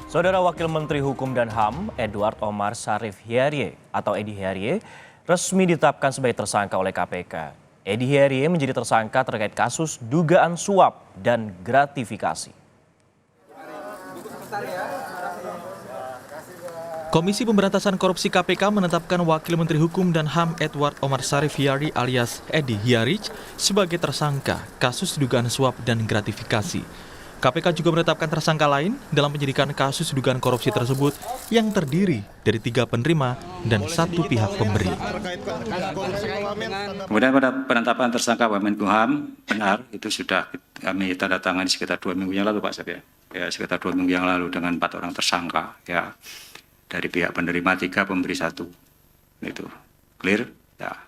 Saudara Wakil Menteri Hukum dan HAM, Edward Omar Syarif Hierye atau Edi Hierye, resmi ditetapkan sebagai tersangka oleh KPK. Edi Hierye menjadi tersangka terkait kasus dugaan suap dan gratifikasi. Komisi Pemberantasan Korupsi KPK menetapkan Wakil Menteri Hukum dan HAM Edward Omar Syarif Hierye alias Edi Hierye sebagai tersangka kasus dugaan suap dan gratifikasi. KPK juga menetapkan tersangka lain dalam penyidikan kasus dugaan korupsi tersebut yang terdiri dari 3 penerima dan 1 pihak pemberi. Kemudian pada penetapan tersangka Wamenkumham, benar itu sudah kami tanda tangani sekitar 2 minggu yang lalu Pak Syaf ya sekitar 2 minggu yang lalu dengan 4 orang tersangka ya dari pihak penerima 3 pemberi 1 itu clear ya.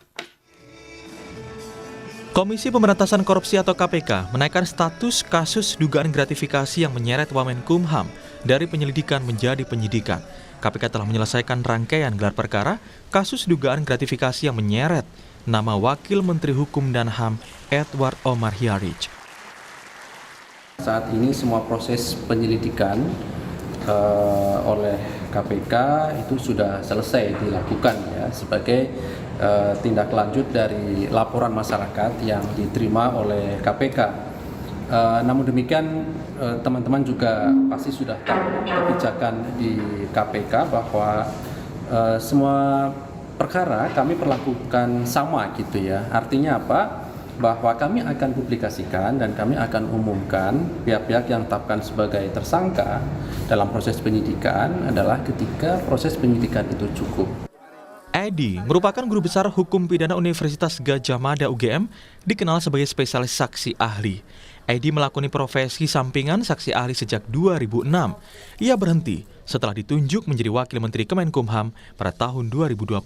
Komisi Pemberantasan Korupsi atau KPK menaikkan status kasus dugaan gratifikasi yang menyeret Wamenkumham dari penyelidikan menjadi penyidikan. KPK telah menyelesaikan rangkaian gelar perkara kasus dugaan gratifikasi yang menyeret nama Wakil Menteri Hukum dan HAM Edward Omar Hierye. Saat ini semua proses penyelidikan oleh KPK itu sudah selesai dilakukan ya sebagai tindak lanjut dari laporan masyarakat yang diterima oleh KPK. Namun demikian teman-teman juga pasti sudah tahu kebijakan di KPK bahwa semua perkara kami perlakukan sama gitu ya. Artinya apa? Bahwa kami akan publikasikan dan kami akan umumkan pihak-pihak yang ditetapkan sebagai tersangka dalam proses penyidikan adalah ketika proses penyidikan itu cukup. Edi merupakan guru besar hukum pidana Universitas Gadjah Mada UGM, dikenal sebagai spesialis saksi ahli. Edi melakoni profesi sampingan saksi ahli sejak 2006. Ia berhenti setelah ditunjuk menjadi Wakil Menteri Kemenkumham pada tahun 2020.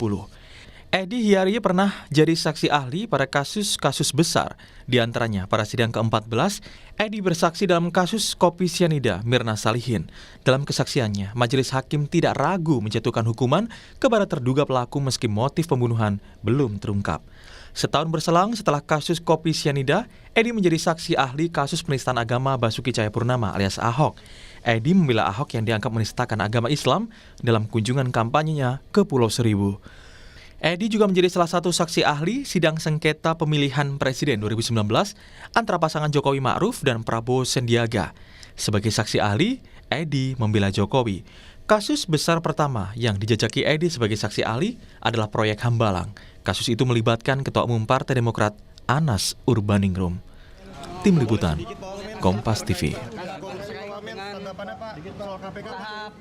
Edi Hierye pernah jadi saksi ahli pada kasus-kasus besar. Di antaranya pada sidang ke-14, Edi bersaksi dalam kasus kopi sianida Mirna Salihin. Dalam kesaksiannya, majelis hakim tidak ragu menjatuhkan hukuman kepada terduga pelaku meski motif pembunuhan belum terungkap. Setahun berselang setelah kasus kopi sianida, Edi menjadi saksi ahli kasus penistaan agama Basuki Cahayapurnama alias Ahok. Edi membela Ahok yang dianggap menistakan agama Islam dalam kunjungan kampanyenya ke Pulau Seribu. Edi juga menjadi salah satu saksi ahli sidang sengketa pemilihan presiden 2019 antara pasangan Jokowi Ma'ruf dan Prabowo Sandiaga. Sebagai saksi ahli, Edi membela Jokowi. Kasus besar pertama yang dijajaki Edi sebagai saksi ahli adalah proyek Hambalang. Kasus itu melibatkan Ketua Umum Partai Demokrat Anas Urbaningrum. Tim Liputan, Kompas TV.